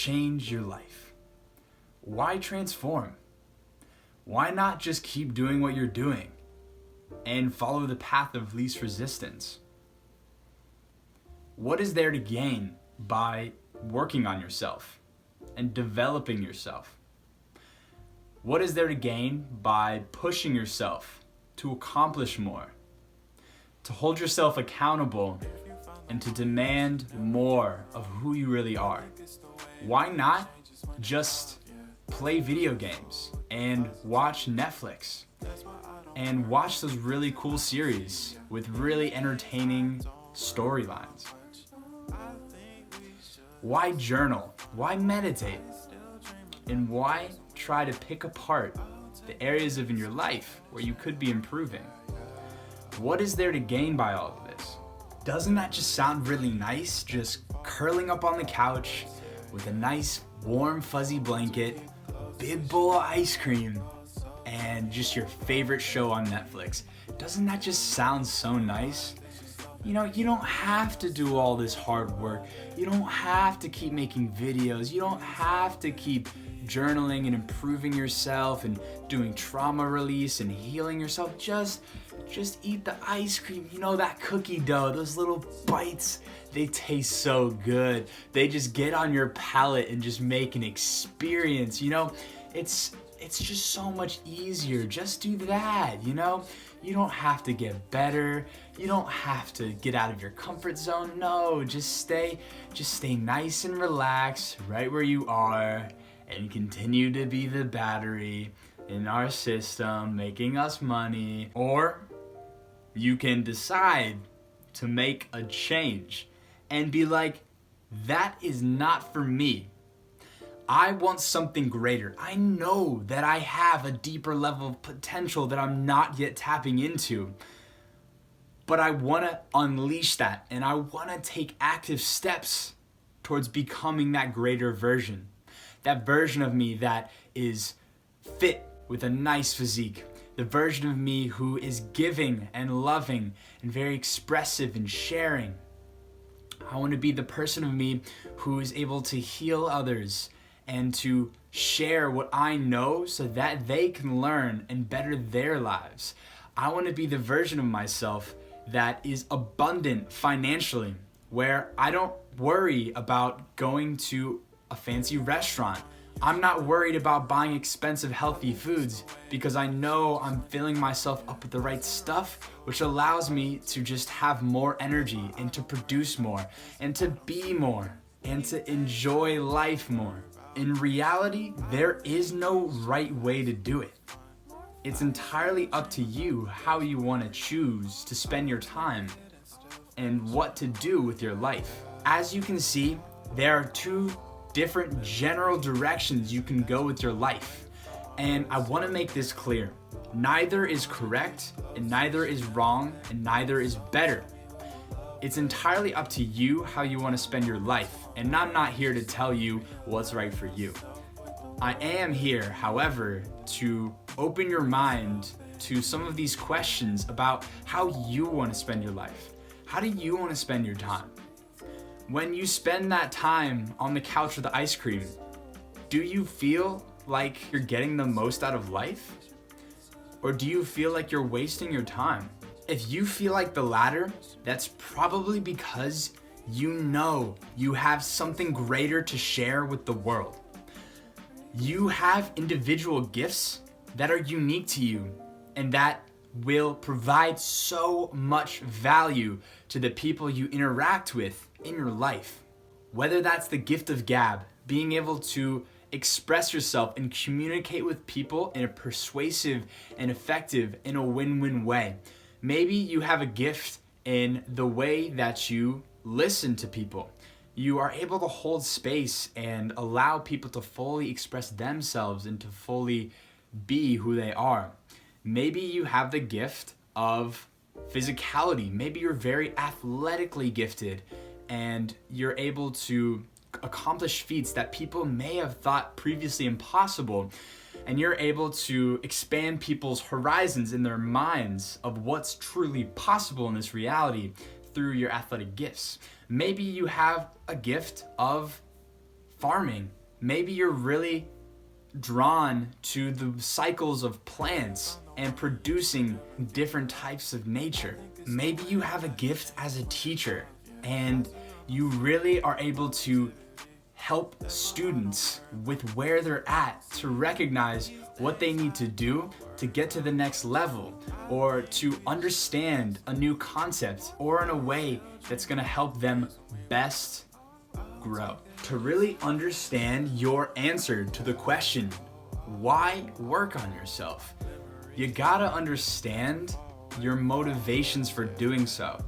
change your life? Why transform? Why not just keep doing what you're doing and follow the path of least resistance? What is there to gain by working on yourself and developing yourself? What is there to gain by pushing yourself to accomplish more, to hold yourself accountable, and to demand more of who you really are? Why not just play video games and watch Netflix and watch those really cool series with really entertaining storylines? Why journal? Why meditate? And why try to pick apart the areas in your life where you could be improving? What is there to gain by all of this? Doesn't that just sound really nice? Just curling up on the couch with a nice warm fuzzy blanket, big bowl of ice cream, and just your favorite show on Netflix. Doesn't that just sound so nice? You know, you don't have to do all this hard work. You don't have to keep making videos. You don't have to keep journaling and improving yourself and doing trauma release and healing yourself. Just eat the ice cream. You know, that cookie dough, those little bites, they taste so good. They just get on your palate and just make an experience. You know, it's just so much easier. Just do that, you know? You don't have to get better. You don't have to get out of your comfort zone. No, just stay nice and relaxed right where you are and continue to be the battery in our system, making us money. Or you can decide to make a change and be like, that is not for me. I want something greater. I know that I have a deeper level of potential that I'm not yet tapping into. But I want to unleash that, and I want to take active steps towards becoming that greater version. That version of me that is fit with a nice physique. The version of me who is giving and loving and very expressive and sharing. I want to be the person of me who is able to heal others and to share what I know so that they can learn and better their lives. I want to be the version of myself that is abundant financially, where I don't worry about going to a fancy restaurant. I'm not worried about buying expensive healthy foods because I know I'm filling myself up with the right stuff, which allows me to just have more energy and to produce more and to be more and to enjoy life more. In reality, there is no right way to do it. It's entirely up to you how you want to choose to spend your time and what to do with your life. As you can see, there are two different general directions you can go with your life. And I want to make this clear. Neither is correct, and neither is wrong, and neither is better. It's entirely up to you how you want to spend your life, and I'm not here to tell you what's right for you. I am here, however, to open your mind to some of these questions about how you want to spend your life. How do you want to spend your time? When you spend that time on the couch with the ice cream, do you feel like you're getting the most out of life? Or do you feel like you're wasting your time? If you feel like the latter, that's probably because you know you have something greater to share with the world. You have individual gifts that are unique to you and that will provide so much value to the people you interact with in your life. Whether that's the gift of gab, being able to express yourself and communicate with people in a persuasive and effective in a win-win way. Maybe you have a gift in the way that you listen to people. You are able to hold space and allow people to fully express themselves and to fully be who they are. Maybe you have the gift of physicality. Maybe you're very athletically gifted and you're able to accomplish feats that people may have thought previously impossible. And you're able to expand people's horizons in their minds of what's truly possible in this reality through your athletic gifts. Maybe you have a gift of farming. Maybe you're really drawn to the cycles of plants and producing different types of nature. Maybe you have a gift as a teacher and you really are able to help students with where they're at to recognize what they need to do to get to the next level, or to understand a new concept, or in a way that's going to help them best grow. To really understand your answer to the question, why work on yourself? You gotta understand your motivations for doing so.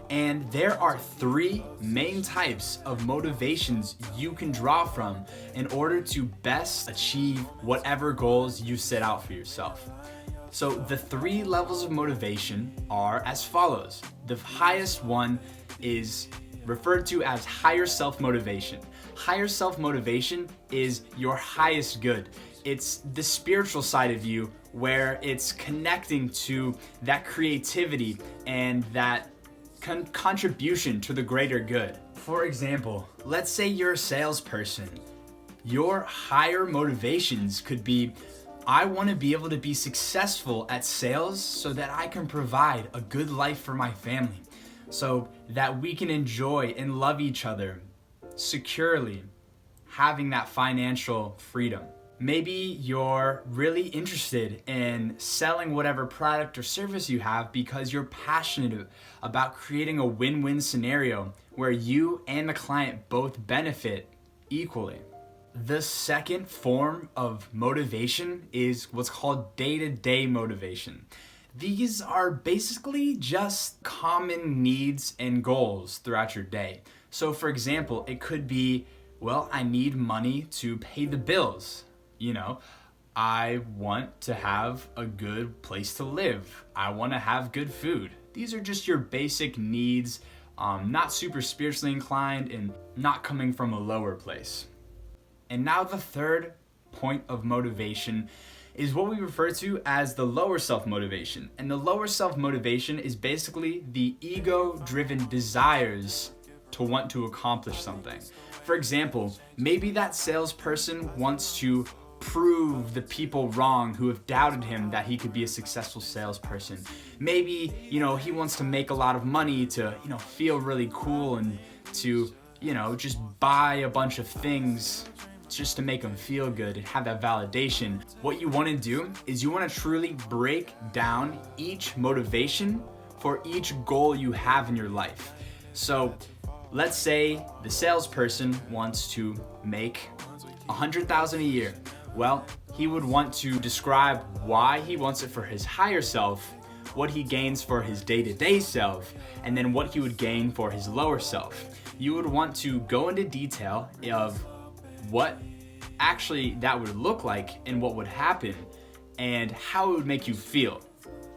And there are 3 main types of motivations you can draw from in order to best achieve whatever goals you set out for yourself. So the 3 levels of motivation are as follows. The highest one is referred to as higher self-motivation. Higher self-motivation is your highest good. It's the spiritual side of you where it's connecting to that creativity and that contribution to the greater good. For example, let's say you're a salesperson. Your higher motivations could be, I want to be able to be successful at sales so that I can provide a good life for my family, so that we can enjoy and love each other securely, having that financial freedom. Maybe you're really interested in selling whatever product or service you have because you're passionate about creating a win-win scenario where you and the client both benefit equally. The second form of motivation is what's called day-to-day motivation. These are basically just common needs and goals throughout your day. So for example, it could be, well, I need money to pay the bills. I want to have a good place to live. I want to have good food. These are just your basic needs, not super spiritually inclined and not coming from a lower place. And now the third point of motivation is what we refer to as the lower self-motivation. And the lower self-motivation is basically the ego-driven desires to want to accomplish something. For example, maybe that salesperson wants to prove the people wrong who have doubted him that he could be a successful salesperson. Maybe, he wants to make a lot of money to, feel really cool and to, just buy a bunch of things just to make them feel good and have that validation. What you want to do is you want to truly break down each motivation for each goal you have in your life. So let's say the salesperson wants to make $100,000 a year. Well, he would want to describe why he wants it for his higher self, what he gains for his day-to-day self, and then what he would gain for his lower self. You would want to go into detail of what actually that would look like and what would happen and how it would make you feel.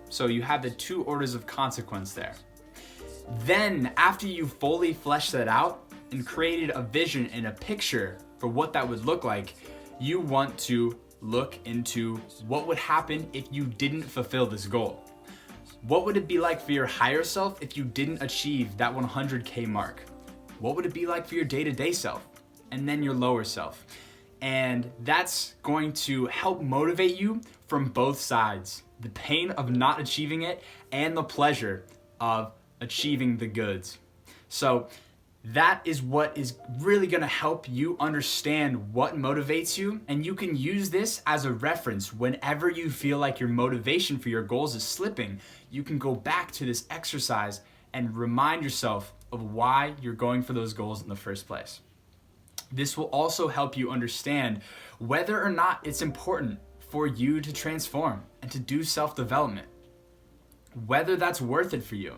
So you have the 2 orders of consequence there. Then after you fully fleshed that out and created a vision and a picture for what that would look like, you want to look into what would happen if you didn't fulfill this goal. What would it be like for your higher self if you didn't achieve that 100K mark? What would it be like for your day-to-day self? And then your lower self. And that's going to help motivate you from both sides. The pain of not achieving it and the pleasure of achieving the goods. So that is what is really going to help you understand what motivates you, and you can use this as a reference whenever you feel like your motivation for your goals is slipping. You can go back to this exercise and remind yourself of why you're going for those goals in the first place. This will also help you understand whether or not it's important for you to transform and to do self-development, whether that's worth it for you.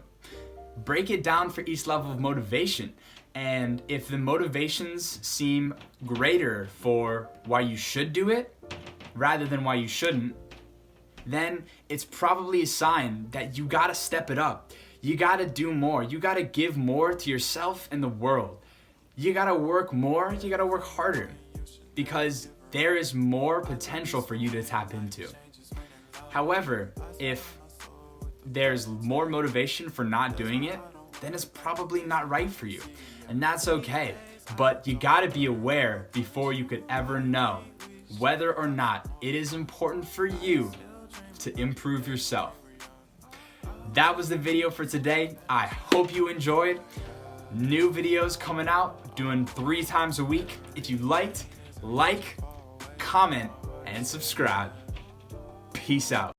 Break it down for each level of motivation. And if the motivations seem greater for why you should do it rather than why you shouldn't, then it's probably a sign that you gotta step it up. You gotta do more. You gotta give more to yourself and the world. You gotta work more. You gotta work harder, because there is more potential for you to tap into. However, if there's more motivation for not doing it, then it's probably not right for you. And that's okay. But you gotta be aware before you could ever know whether or not it is important for you to improve yourself. That was the video for today. I hope you enjoyed. New videos coming out, doing 3 times a week. If you liked, like, comment, and subscribe. Peace out.